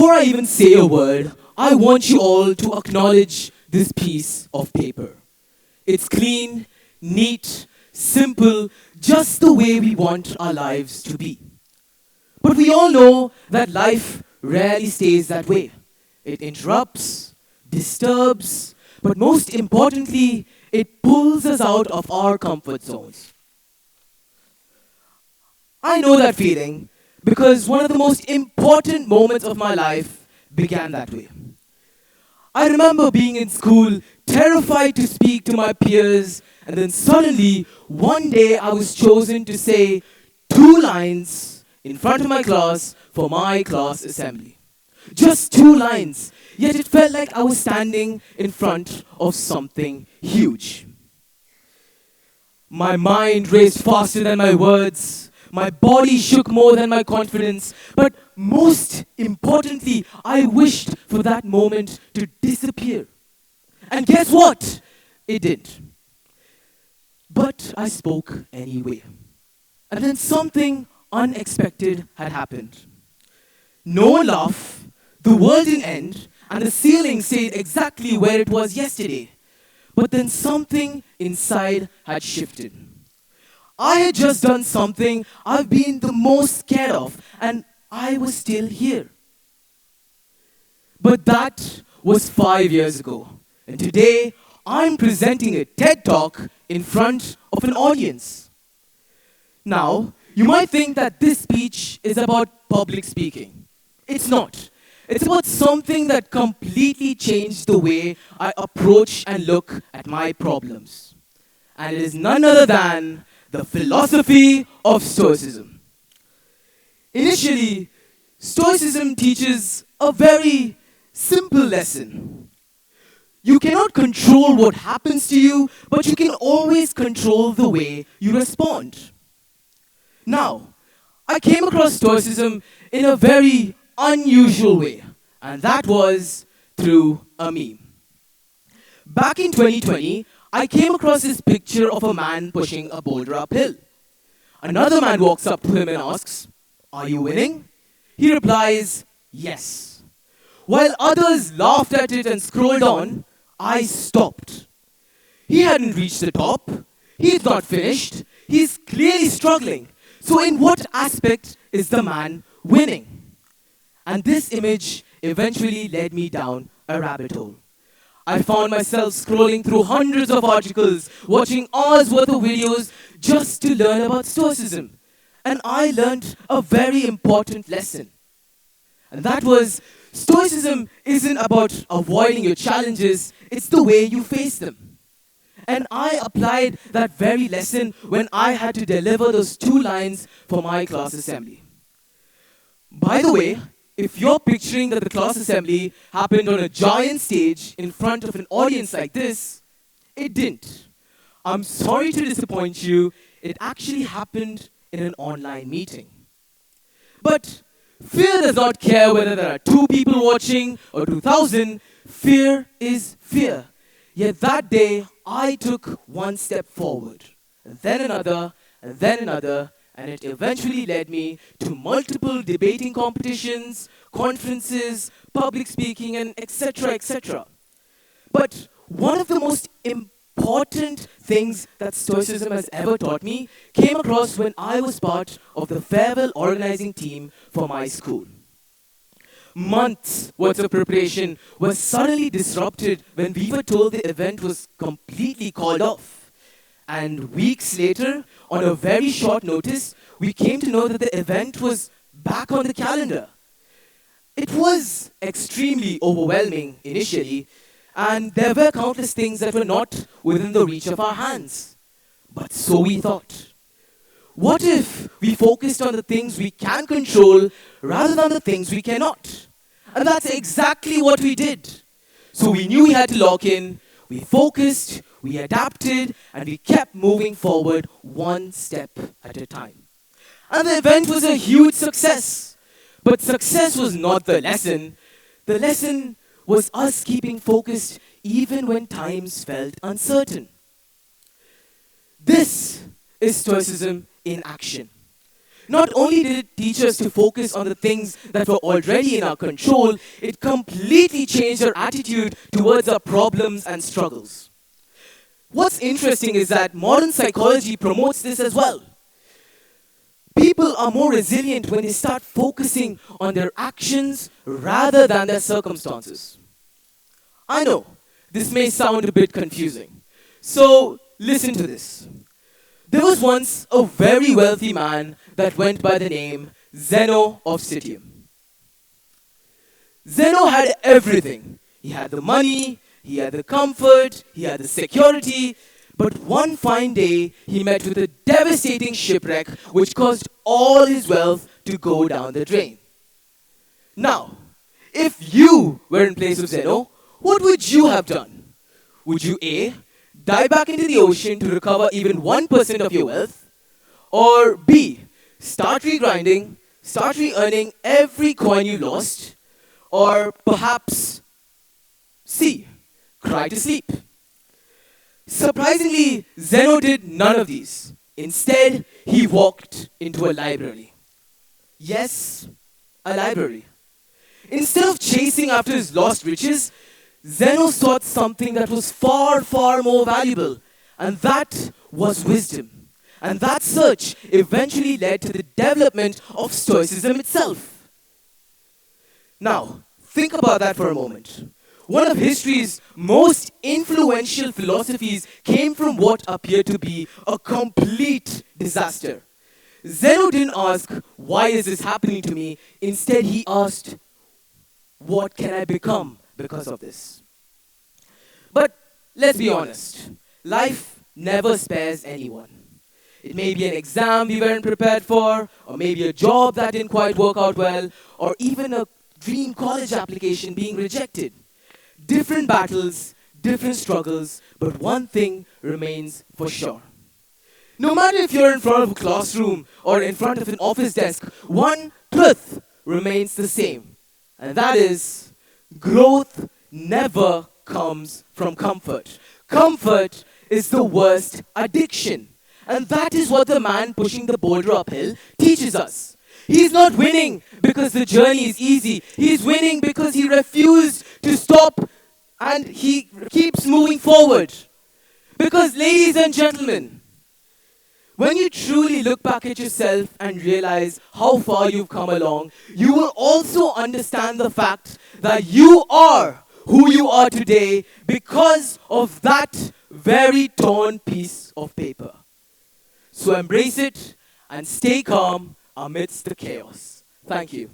Before I even say a word, I want you all to acknowledge this piece of paper. It's clean, neat, simple, just the way we want our lives to be. But we all know that life rarely stays that way. It interrupts, disturbs, but most importantly, it pulls us out of our comfort zones. I know that feeling because one of the most important moments of my life began that way. I remember being in school, terrified to speak to my peers, and then suddenly, one day I was chosen to say 2 lines in front of my class for my class assembly. Just 2 lines, yet it felt like I was standing in front of something huge. My mind raced faster than my words. My body shook more than my confidence. But most importantly, I wished for that moment to disappear. And guess what? It didn't. But I spoke anyway. And then something unexpected had happened. No one laughed, the world didn't end, and the ceiling stayed exactly where it was yesterday. But then something inside had shifted. I had just done something I've been the most scared of, and I was still here. But that was 5 years ago. And today, I'm presenting a TED Talk in front of an audience. Now, you might think that this speech is about public speaking. It's not. It's about something that completely changed the way I approach and look at my problems. And it is none other than the philosophy of Stoicism. Initially, Stoicism teaches a very simple lesson. You cannot control what happens to you, but you can always control the way you respond. Now, I came across Stoicism in a very unusual way, and that was through a meme. Back in 2020, I came across this picture of a man pushing a boulder uphill. Another man walks up to him and asks, "Are you winning?" He replies, "Yes." While others laughed at it and scrolled on, I stopped. He hadn't reached the top. He's not finished. He's clearly struggling. So in what aspect is the man winning? And this image eventually led me down a rabbit hole. I found myself scrolling through hundreds of articles, watching hours worth of videos just to learn about Stoicism. And I learned a very important lesson. And that was, Stoicism isn't about avoiding your challenges, it's the way you face them. And I applied that very lesson when I had to deliver those 2 lines for my class assembly. By the way, if you're picturing that the class assembly happened on a giant stage in front of an audience like this, it didn't. I'm sorry to disappoint you, it actually happened in an online meeting. But fear does not care whether there are 2 people watching or 2,000. Fear is fear. Yet that day, I took one step forward, and then another, and it eventually led me to multiple debating competitions, conferences, public speaking, and etc., etc. But one of the most important things that Stoicism has ever taught me came across when I was part of the farewell organizing team for my school. Months worth of preparation was suddenly disrupted when we were told the event was completely called off. And weeks later, on a very short notice, we came to know that the event was back on the calendar. It was extremely overwhelming initially, and there were countless things that were not within the reach of our hands. But so we thought. What if we focused on the things we can control rather than the things we cannot? And that's exactly what we did. So we knew we had to lock in, we focused, we adapted, and we kept moving forward one step at a time. And the event was a huge success. But success was not the lesson. The lesson was us keeping focused even when times felt uncertain. This is Stoicism in action. Not only did it teach us to focus on the things that were already in our control, it completely changed our attitude towards our problems and struggles. What's interesting is that modern psychology promotes this as well. People are more resilient when they start focusing on their actions rather than their circumstances. I know, this may sound a bit confusing. So, listen to this. There was once a very wealthy man that went by the name Zeno of Citium. Zeno had everything. He had the money, he had the comfort, he had the security, but one fine day he met with a devastating shipwreck which caused all his wealth to go down the drain. Now, if you were in place of Zeno, what would you have done? Would you A, dive back into the ocean to recover even 1% of your wealth? Or B, start regrinding, start re-earning every coin you lost? Or perhaps C, cry to sleep? Surprisingly, Zeno did none of these. Instead, he walked into a library. Yes, a library. Instead of chasing after his lost riches, Zeno sought something that was far, far more valuable, and that was wisdom. And that search eventually led to the development of Stoicism itself. Now, think about that for a moment. One of history's most influential philosophies came from what appeared to be a complete disaster. Zeno didn't ask, why is this happening to me? Instead, he asked, what can I become because of this? But let's be honest, life never spares anyone. It may be an exam we weren't prepared for, or maybe a job that didn't quite work out well, or even a dream college application being rejected. Different battles, different struggles, but one thing remains for sure. No matter if you're in front of a classroom or in front of an office desk, one truth remains the same. And that is, growth never comes from comfort. Comfort is the worst addiction. And that is what the man pushing the boulder uphill teaches us. He's not winning because the journey is easy. He's winning because he refused to stop and he keeps moving forward. Because, ladies and gentlemen, when you truly look back at yourself and realize how far you've come along, you will also understand the fact that you are who you are today because of that very torn piece of paper. So embrace it and stay calm amidst the chaos. Thank you.